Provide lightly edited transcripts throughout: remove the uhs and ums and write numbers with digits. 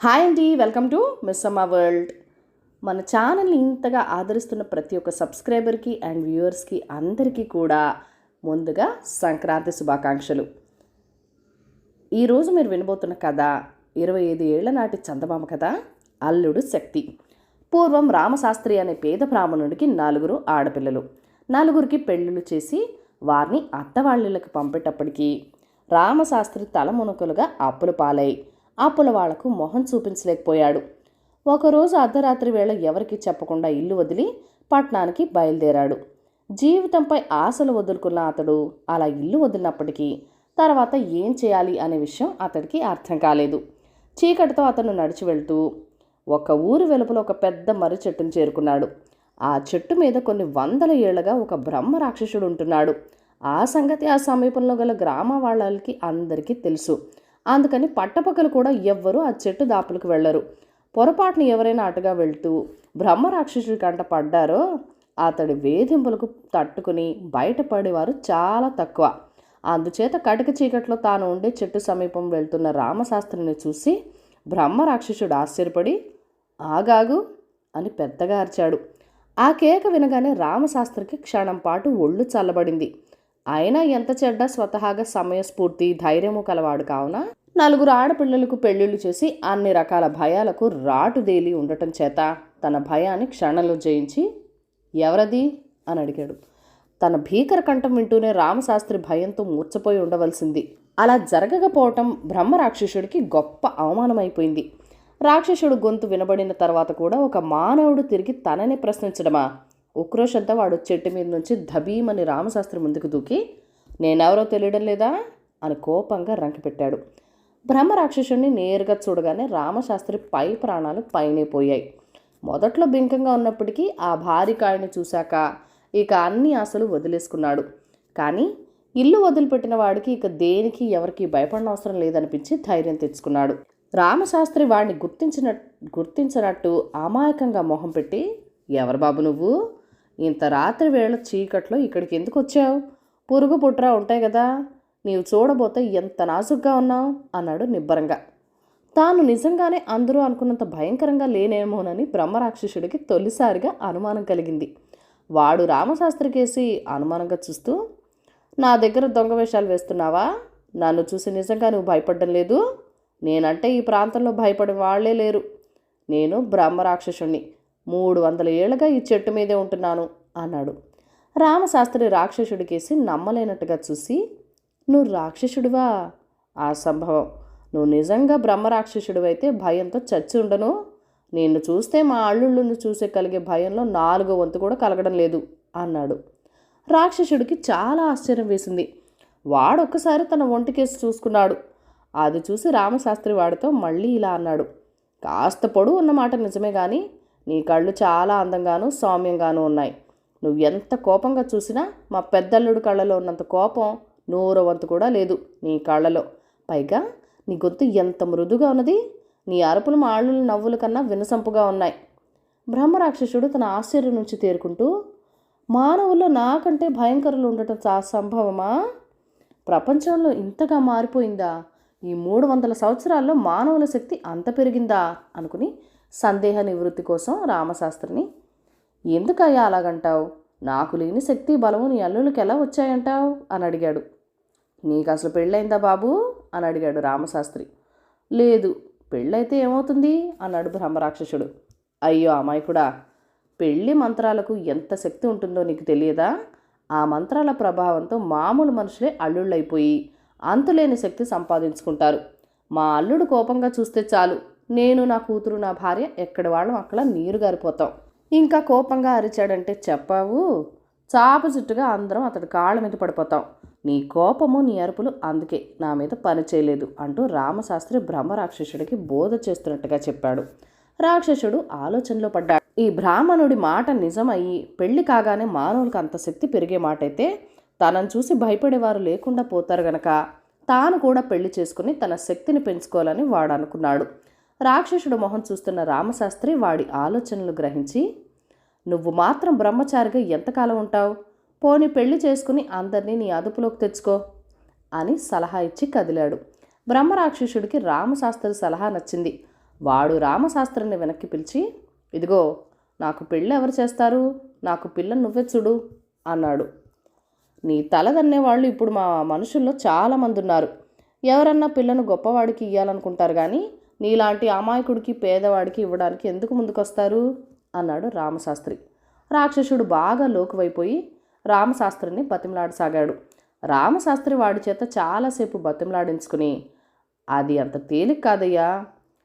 Hi అండి, welcome to miss అమ్మ world. మన ఛానల్ని ఇంతగా ఆదరిస్తున్న ప్రతి ఒక్క సబ్స్క్రైబర్కి అండ్ వ్యూవర్స్కి అందరికీ కూడా ముందుగా సంక్రాంతి శుభాకాంక్షలు. ఈరోజు మీరు వినబోతున్న కథ 25 ఏళ్ల నాటి చందమామ కథ, అల్లుడు శక్తి. పూర్వం రామశాస్త్రి అనే పేద బ్రాహ్మణుడికి 4 ఆడపిల్లలు. 4కి పెళ్ళిళ్ళు చేసి వారిని అత్తవాళ్ళకి పంపేటప్పటికీ రామశాస్త్రి తలమునకలుగా అప్పుల పాలై అప్పుల వాళ్లకు మొహం చూపించలేకపోయాడు. ఒకరోజు అర్ధరాత్రి వేళ ఎవరికీ చెప్పకుండా ఇల్లు వదిలి పట్నానికి బయలుదేరాడు. జీవితంపై ఆశలు వదులుకున్న అతడు అలా ఇల్లు వదిలినప్పటికీ తర్వాత ఏం చేయాలి అనే విషయం అతడికి అర్థం కాలేదు. చీకటితో అతను నడిచి వెళ్తూ ఒక ఊరి వెలుపల ఒక పెద్ద మర్రి చెట్టును చేరుకున్నాడు. ఆ చెట్టు మీద కొన్ని వందల ఏళ్లుగా ఒక బ్రహ్మ రాక్షసుడు ఉంటున్నాడు. ఆ సంగతి ఆ సమీపంలో గల గ్రామ వాళ్ళకి అందరికీ తెలుసు. అందుకని పట్టపక్కలు కూడా ఎవ్వరూ ఆ చెట్టు దాపులకు వెళ్లరు. పొరపాటును ఎవరైనా అటుగా వెళ్తూ బ్రహ్మరాక్షసుడి కంట పడ్డారో అతడి వేధింపులకు తట్టుకుని బయటపడేవారు చాలా తక్కువ. అందుచేత కటిక చీకట్లో తాను ఉండే చెట్టు సమీపం వెళ్తున్న రామశాస్త్రిని చూసి బ్రహ్మరాక్షసుడు ఆశ్చర్యపడి ఆగాగు అని పెద్దగా అరిచాడు. ఆ కేక వినగానే రామశాస్త్రికి క్షణం పాటు ఒళ్ళు చల్లబడింది. అయినా ఎంత చెడ్డ స్వతహాగా సమయస్ఫూర్తి ధైర్యము కలవాడు కావున 4 ఆడపిల్లలకు పెళ్లిళ్ళు చేసి అన్ని రకాల భయాలకు రాటుదేలి ఉండటం చేత తన భయాన్ని క్షణంలో జయించి ఎవరది అని అడిగాడు. తన భీకర కంఠం వింటూనే రామశాస్త్రి భయంతో మూర్చపోయి ఉండవలసింది. అలా జరగకపోవటం బ్రహ్మరాక్షసుడికి గొప్ప అవమానమైపోయింది. రాక్షసుడు గొంతు వినబడిన తర్వాత కూడా ఒక మానవుడు తిరిగి తనని ప్రశ్నించడమా? ఉక్రోషంతో వాడు చెట్టు మీద నుంచి ధబీమని రామశాస్త్రి ముందుకు దూకి నేనెవరో తెలియడం లేదా అని కోపంగా రంకిపెట్టాడు. బ్రహ్మరాక్షసుడిని నేరుగా చూడగానే రామశాస్త్రి పై ప్రాణాలు పైనే పోయాయి. మొదట్లో బింకంగా ఉన్నప్పటికీ ఆ భారీ కాయని చూశాక ఇక అన్ని ఆశలు వదిలేసుకున్నాడు. కానీ ఇల్లు వదిలిపెట్టిన వాడికి ఇక దేనికి ఎవరికి భయపడిన అవసరం లేదనిపించి ధైర్యం తెచ్చుకున్నాడు. రామశాస్త్రి వాడిని గుర్తించినట్టు అమాయకంగా మొహం పెట్టి ఎవరు బాబు నువ్వు? ఇంత రాత్రి వేళ చీకట్లో ఇక్కడికి ఎందుకు వచ్చావు? పురుగు పుట్రా ఉంటాయి కదా, నీవు చూడబోతే ఎంత నాజుగ్గా ఉన్నావు అన్నాడు నిబ్బరంగా. తాను నిజంగానే అందరూ అనుకున్నంత భయంకరంగా లేనేమోనని బ్రహ్మరాక్షసుడికి తొలిసారిగా అనుమానం కలిగింది. వాడు రామశాస్త్రికేసి అనుమానంగా చూస్తూ నా దగ్గర దొంగ వేషాలు వేస్తున్నావా? నన్ను చూసి నిజంగా నువ్వు భయపడ్డం లేదు? నేనంటే ఈ ప్రాంతంలో భయపడే వాళ్లే లేరు. నేను బ్రహ్మరాక్షసుణ్ణి. 300 ఏళ్ళుగా ఈ చెట్టు మీదే ఉంటున్నాను అన్నాడు. రామశాస్త్రి రాక్షసుడికేసి నమ్మలేనట్టుగా చూసి నువ్వు రాక్షసుడివా? అసంభవం. నువ్వు నిజంగా బ్రహ్మరాక్షసుడివైతే భయంతో చచ్చి ఉండను. నిన్ను చూస్తే మా అల్లుళ్ళను చూసే కలిగే భయంలో 4వ వంతు కూడా కలగడం లేదు అన్నాడు. రాక్షసుడికి చాలా ఆశ్చర్యం వేసింది. వాడొక్కసారి తన ఒంటికేసి చూసుకున్నాడు. అది చూసి రామశాస్త్రి వాడితో మళ్ళీ ఇలా అన్నాడు. కాస్త పొడవు ఉన్నమాట నిజమే కానీ నీ కళ్ళు చాలా అందంగాను సౌమ్యంగానూ ఉన్నాయి. నువ్వు ఎంత కోపంగా చూసినా మా పెద్దల్లుడు కళ్ళలో ఉన్నంత కోపం 100వ వంతు కూడా లేదు నీ కళ్ళలో. పైగా నీ గొంతు ఎంత మృదుగా ఉన్నది. నీ అరుపులు మా ఆళ్ళ నవ్వుల కన్నా వినసంపుగా ఉన్నాయి. బ్రహ్మరాక్షసుడు తన ఆశ్చర్యం నుంచి తేరుకుంటూ మానవుల్లో నాకంటే భయంకరులు ఉండటం అసంభవమా? ప్రపంచంలో ఇంతగా మారిపోయిందా? ఈ 300 సంవత్సరాల్లో మానవుల శక్తి అంత పెరిగిందా అనుకుని సందేహ నివృత్తి కోసం రామశాస్త్రిని ఎందుకయ్యా అలాగంటావు? నాకు లేని శక్తి బలము నీ అల్లుళ్ళకి ఎలా వచ్చాయంటావు అని అడిగాడు. నీకు అసలు పెళ్ళైందా బాబు అని అడిగాడు రామశాస్త్రి. లేదు. పెళ్ళైతే ఏమవుతుంది అన్నాడు బ్రహ్మరాక్షసుడు. అయ్యో అమాయకుడా, పెళ్ళి మంత్రాలకు ఎంత శక్తి ఉంటుందో నీకు తెలియదా? ఆ మంత్రాల ప్రభావంతో మామూలు మనుషులే అల్లుళ్ళైపోయి అంతులేని శక్తి సంపాదించుకుంటారు. మా అల్లుడు కోపంగా చూస్తే చాలు నేను, నా కూతురు, నా భార్య ఎక్కడి వాళ్ళం అక్కడ నీరు గారిపోతాం. ఇంకా కోపంగా అరిచాడంటే చెప్పావు, చాప చుట్టుగా అందరం అతడి కాళ్ళ మీద పడిపోతాం. నీ కోపము నీ అరుపులు అందుకే నా మీద పని చేయలేదు అంటూ రామశాస్త్రి బ్రహ్మరాక్షసుడికి బోధ చేస్తున్నట్టుగా చెప్పాడు. రాక్షసుడు ఆలోచనలో పడ్డాడు. ఈ బ్రాహ్మణుడి మాట నిజమయ్యి పెళ్లి కాగానే మానవులకు అంత శక్తి పెరిగే మాట అయితే తనను చూసి భయపడేవారు లేకుండా పోతారు గనక తాను కూడా పెళ్లి చేసుకుని తన శక్తిని పెంచుకోవాలని వాడు అనుకున్నాడు. రాక్షసుడు మొహం చూస్తున్న రామశాస్త్రి వాడి ఆలోచనలు గ్రహించి నువ్వు మాత్రం బ్రహ్మచారిగా ఎంతకాలం ఉంటావు? పోని పెళ్లి చేసుకుని అందరినీ నీ అదుపులోకి తెచ్చుకో అని సలహా ఇచ్చి కదిలాడు. బ్రహ్మరాక్షసుడికి రామశాస్త్రి సలహా నచ్చింది. వాడు రామశాస్త్రిని వెనక్కి పిలిచి, ఇదిగో నాకు పెళ్ళి ఎవరు చేస్తారు, నాకు పిల్లని నువ్వే చూడు అన్నాడు. నీ తలదన్నేవాళ్ళు ఇప్పుడు మా మనుషుల్లో చాలామంది ఉన్నారు. ఎవరన్నా పిల్లను గొప్పవాడికి ఇయ్యాలనుకుంటారు, కానీ నీలాంటి అమాయకుడికి పేదవాడికి ఇవ్వడానికి ఎందుకు ముందుకొస్తారు అన్నాడు రామశాస్త్రి. రాక్షసుడు బాగా లోకువైపోయి రామశాస్త్రిని బతిమలాడసాగాడు. రామశాస్త్రి వాడి చేత చాలాసేపు బతిమలాడించుకుని, అది అంత తేలిక కాదయ్యా,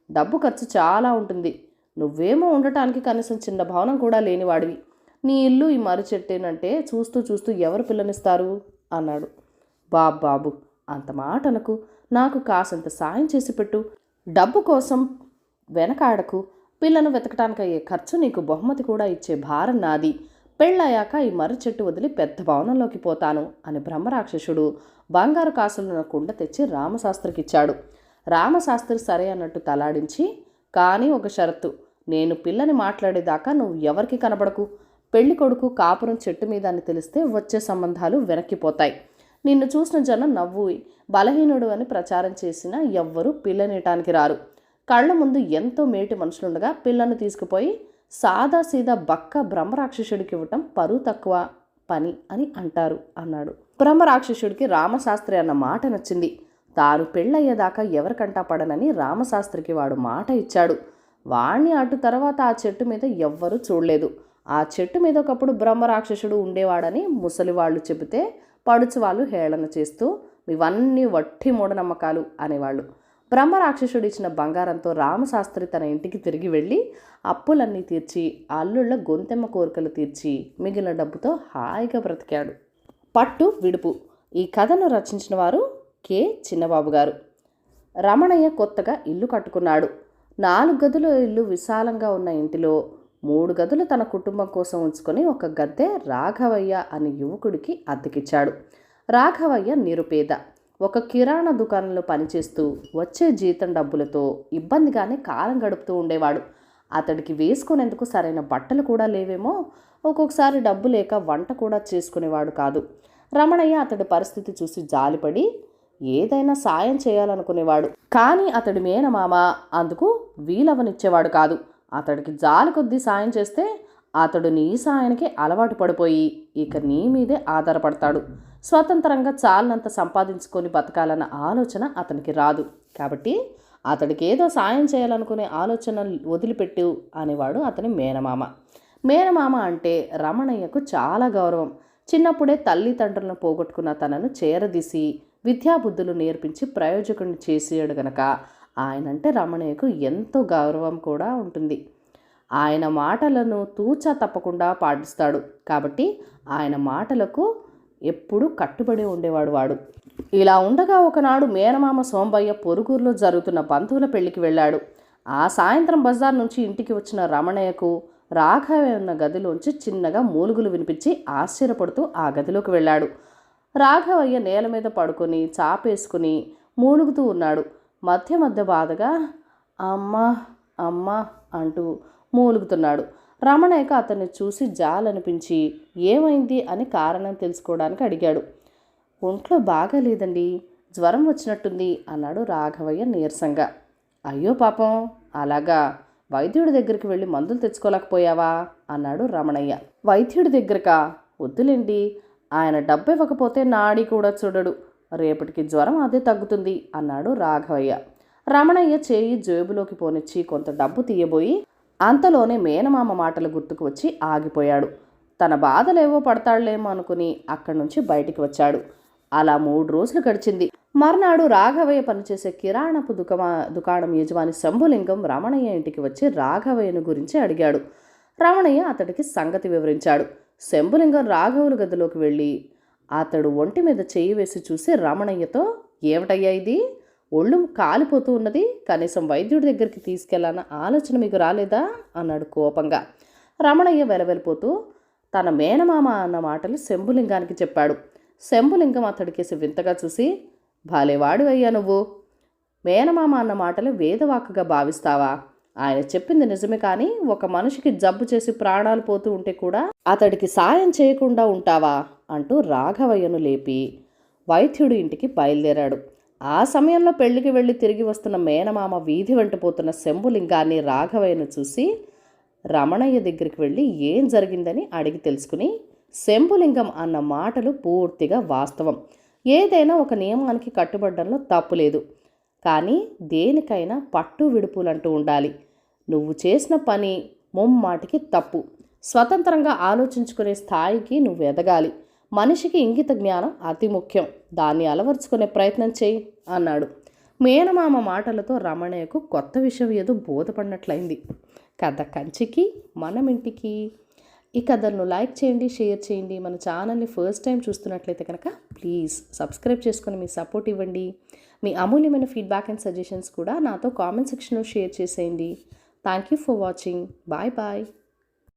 డబ్బు ఖర్చు చాలా ఉంటుంది. నువ్వేమో ఉండటానికి కనీసం చిన్న భవనం కూడా లేనివాడివి. నీ ఇల్లు ఈ మర్రి చెట్టేనంటే చూస్తూ చూస్తూ ఎవరు పిల్లనిస్తారు అన్నాడు. బాబు అంత మాట అనకు, నాకు కాసంత సాయం చేసి పెట్టు. డబ్బు కోసం వెనకాడకు. పిల్లను వెతకటానికి అయ్యే ఖర్చు నీకు బహుమతి కూడా ఇచ్చే భారం నాది. పెళ్ళయ్యాక ఈ మర్రి చెట్టు వదిలి పెద్ద భవనంలోకి పోతాను అని బ్రహ్మరాక్షసుడు బంగారు కాసులున్న కుండ తెచ్చి రామశాస్త్రికి ఇచ్చాడు. రామశాస్త్రి సరే అన్నట్టు తలాడించి, కానీ ఒక షరతు, నేను పిల్లని మాట్లాడేదాకా నువ్వు ఎవరికి కనబడకు. పెళ్లి కొడుకు కాపురం చెట్టు మీద అని తెలిస్తే వచ్చే సంబంధాలు వెనక్కిపోతాయి. నిన్ను చూసిన జనం నవ్వు బలహీనుడు అని ప్రచారం చేసినా ఎవ్వరూ పిల్లనేయటానికి రారు. కళ్ళ ముందు ఎంతో మేటి మనుషులుండగా పిల్లను తీసుకుపోయి సాదాసీదా బక్క బ్రహ్మరాక్షసుడికి ఇవ్వటం పరువు తక్కువ పని అని అంటారు అన్నాడు. బ్రహ్మరాక్షసుడికి రామశాస్త్రి అన్న మాట నచ్చింది. తాను పెళ్ళయ్యేదాకా ఎవరికంటా పడనని రామశాస్త్రికి వాడు మాట ఇచ్చాడు. వాణ్ణి అటు తర్వాత ఆ చెట్టు మీద ఎవ్వరూ చూడలేదు. ఆ చెట్టు మీద ఒకప్పుడు బ్రహ్మరాక్షసుడు ఉండేవాడని ముసలివాళ్ళు చెబితే పడుచు వాళ్ళు హేళన చేస్తూ ఇవన్నీ వట్టి మూఢనమ్మకాలు అనేవాళ్ళు. బ్రహ్మరాక్షసుడు ఇచ్చిన బంగారంతో రామశాస్త్రి తన ఇంటికి తిరిగి వెళ్ళి అప్పులన్నీ తీర్చి అల్లుళ్ళ గొంతెమ్మ కోరికలు తీర్చి మిగిలిన డబ్బుతో హాయిగా బ్రతికాడు. పట్టు విడుపు. ఈ కథను రచించిన వారు కె చిన్నబాబు గారు. రమణయ్య కొత్తగా ఇల్లు కట్టుకున్నాడు. 4 గదుల ఇల్లు విశాలంగా ఉన్న ఇంటిలో 3 గదులు తన కుటుంబం కోసం ఉంచుకొని ఒక గద్దె రాఘవయ్య అనే యువకుడికి అద్దెకిచ్చాడు. రాఘవయ్య నిరుపేద. ఒక కిరాణా దుకాణంలో పనిచేస్తూ వచ్చే జీతం డబ్బులతో ఇబ్బందిగానే కాలం గడుపుతూ ఉండేవాడు. అతడికి వేసుకునేందుకు సరైన బట్టలు కూడా లేవేమో. ఒక్కొక్కసారి డబ్బు లేక వంట కూడా చేసుకునేవాడు కాదు. రమణయ్య అతడి పరిస్థితి చూసి జాలిపడి ఏదైనా సాయం చేయాలనుకునేవాడు. కానీ అతడి మేనమామ అందుకు వీలవనిచ్చేవాడు కాదు. అతడికి జాలి కొద్దీ సాయం చేస్తే అతడు నీ సాయానికి అలవాటు పడిపోయి ఇక నీ మీదే ఆధారపడతాడు. స్వతంత్రంగా చాలినంత సంపాదించుకొని బతకాలన్న ఆలోచన అతనికి రాదు. కాబట్టి అతడికి ఏదో సాయం చేయాలనుకునే ఆలోచన వదిలిపెట్టు అనేవాడు అతని మేనమామ. మేనమామ అంటే రమణయ్యకు చాలా గౌరవం. చిన్నప్పుడే తల్లిదండ్రులను పోగొట్టుకున్న తనను చేరదీసి విద్యాబుద్ధులు నేర్పించి ప్రయోజకుడిని చేసేయడు గనక ఆయనంటే రమణయ్యకు ఎంతో గౌరవం కూడా ఉంటుంది. ఆయన మాటలను తూచా తప్పకుండా పాటిస్తాడు. కాబట్టి ఆయన మాటలకు ఎప్పుడూ కట్టుబడి ఉండేవాడు వాడు. ఇలా ఉండగా ఒకనాడు మేనమామ సోంబయ్య పొరుగురులో జరుగుతున్న బంధువుల పెళ్లికి వెళ్ళాడు. ఆ సాయంత్రం బజార్ నుంచి ఇంటికి వచ్చిన రమణయ్యకు రాఘవయ్య ఉన్న గదిలోంచి చిన్నగా మూలుగులు వినిపించి ఆశ్చర్యపడుతూ ఆ గదిలోకి వెళ్ళాడు. రాఘవయ్య నేల మీద పడుకొని చాపేసుకుని మూలుగుతూ ఉన్నాడు. మధ్య మధ్య బాధగా అమ్మా అమ్మా అంటూ మూలుగుతున్నాడు. రమణయ్యకు అతన్ని చూసి జాలనిపించి ఏమైంది అని కారణం తెలుసుకోవడానికి అడిగాడు. ఒంట్లో బాగాలేదండి, జ్వరం వచ్చినట్టుంది అన్నాడు రాఘవయ్య నీరసంగా. అయ్యో పాపం, అలాగా, వైద్యుడి దగ్గరికి వెళ్ళి మందులు తెచ్చుకోలేకపోయావా అన్నాడు రమణయ్య. వైద్యుడి దగ్గరకా? వద్దులేండి, ఆయన డబ్బు ఇవ్వకపోతే నాడి కూడా చూడడు. రేపటికి జ్వరం అదే తగ్గుతుంది అన్నాడు రాఘవయ్య. రమణయ్య చేయి జేబులోకి పోనిచ్చి కొంత డబ్బు తీయబోయి అంతలోనే మేనమామ మాటలు గుర్తుకు వచ్చి ఆగిపోయాడు. తన బాధలేవో పడతాడులేమో అనుకుని అక్కడి నుంచి బయటికి వచ్చాడు. అలా 3 రోజులు గడిచింది. మర్నాడు రాఘవయ్య పనిచేసే కిరాణపు దుకాణం యజమాని శంభులింగం రమణయ్య ఇంటికి వచ్చి రాఘవయ్యను గురించి అడిగాడు. రమణయ్య అతడికి సంగతి వివరించాడు. శంభులింగం రాఘవుల గదిలోకి వెళ్ళి అతడు ఒంటి మీద చెయ్యి వేసి చూసి రమణయ్యతో, ఏమిటయ్యా ఇది, ఒళ్ళు కాలిపోతూ ఉన్నది, కనీసం వైద్యుడి దగ్గరికి తీసుకెళ్లాలన్న ఆలోచన మీకు రాలేదా అన్నాడు కోపంగా. రమణయ్య వెలవెలిపోతూ తన మేనమామ అన్న మాటలు శంభులింగానికి చెప్పాడు. శంభులింగం అతడికేసి వింతగా చూసి, భలేవాడివయ్యా నువ్వు, మేనమామ అన్న మాటలు వేదవాక్కుగా భావిస్తావా? ఆయన చెప్పింది నిజమే, కానీ ఒక మనిషికి జబ్బు చేసి ప్రాణాలు పోతూ ఉంటే కూడా అతడికి సాయం చేయకుండా ఉంటావా అంటూ రాఘవయ్యను లేపి వైద్యుడి ఇంటికి బయలుదేరాడు. ఆ సమయంలో పెళ్లికి వెళ్ళి తిరిగి వస్తున్న మేనమామ వీధి వెంట పోతున్న శంభులింగాన్ని రాఘవయ్యను చూసి రమణయ్య దగ్గరికి వెళ్ళి ఏం జరిగిందని అడిగి తెలుసుకుని, శంభులింగం అన్న మాటలు పూర్తిగా వాస్తవం. ఏదైనా ఒక నియమానికి కట్టుబడ్డంలో తప్పు లేదు. కానీ దేనికైనా పట్టు విడుపులంటూ ఉండాలి. నువ్వు చేసిన పని ముమ్మాటికి తప్పు. స్వతంత్రంగా ఆలోచించుకునే స్థాయికి నువ్వు ఎదగాలి. మనిషికి ఇంగిత జ్ఞానం అతి ముఖ్యం. దాన్ని అలవర్చుకునే ప్రయత్నం చేయి అన్నాడు. మేనమామ మాటలతో రమణయ్యకు కొత్త విషయం ఏదో బోధపడినట్లయింది. కథ కంచికి మనం ఇంటికి. ఈ కథలను లైక్ చేయండి, షేర్ చేయండి. మన ఛానల్ని ఫస్ట్ టైం చూస్తున్నట్లయితే కనుక ప్లీజ్ సబ్స్క్రైబ్ చేసుకొని మీ సపోర్ట్ ఇవ్వండి. మీ అమూల్యమైన ఫీడ్బ్యాక్ అండ్ సజెషన్స్ కూడా నాతో కామెంట్ సెక్షన్లో షేర్ చేసేయండి. Thank you for watching. Bye bye.